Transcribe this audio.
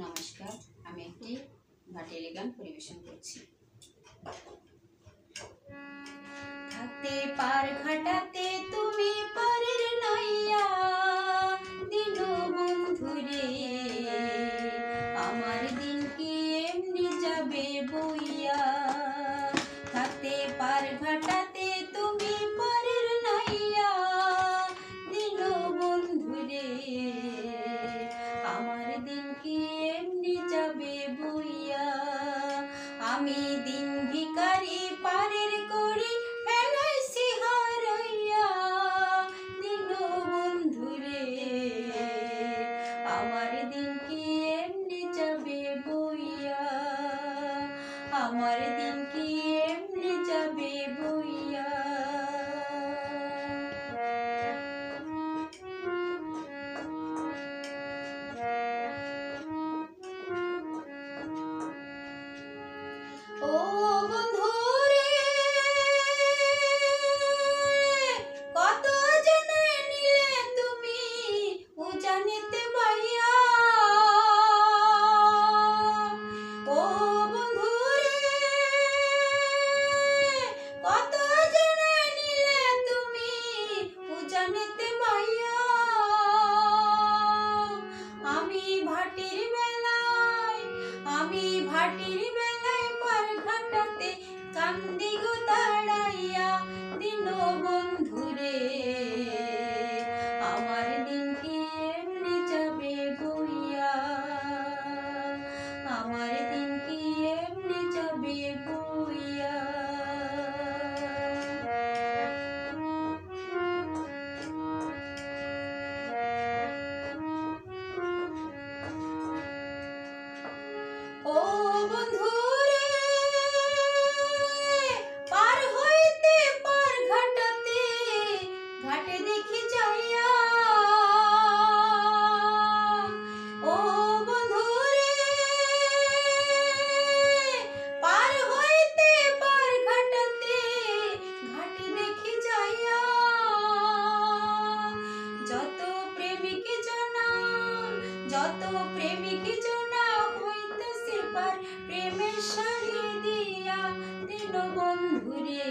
নমস্কার, আমি একটি ভাটিয়ালি গান পরিবেশন করছি। থাকতে পার ঘাটাতে তুমি পারের নাইয়া দিন বন্ধুরে, আমার দিন কি এমনি যাবে বইয়া। থাকতে পার ঘাটাতে তুমি পারের নাইয়া দিন বন্ধুরে, আমার দিন কি এমনি যাবে বইয়া। আমি দিন ভিখারি পারের করি ফেলাইছি হারাইয়া দিন বন্ধুরে, আমার দিন কি এমনি যাবে বইয়া। আমার দিন কি এমনি যাবে বইয়া। ও বন্ধুরে, কত জনে নিলে তুমি উজানিতে বাইয়া। ও বন্ধুরে, কত জনে নিলে তুমি উজানিতে বাইয়া। আমি ভাটির বেলায় পার ঘাটাতে কান্দি গো দাঁড়াইয়া দিন বন্ধুরে, আমার দিন কি এমনি যাবে বইয়া। আমার দিন কি এমনি যাবে বইয়া। ও বন্ধুরে, পার হইতে পার ঘাটাতে ঘাটে দেখি যাইয়া। ও বন্ধুরে, পার হইতে পার ঘাটাতে ঘাটে দেখি যাইয়া। যত প্রেমিক জনা হইতেছে পার প্রেমের শাড়ি দিয়া দিন বন্ধুরে,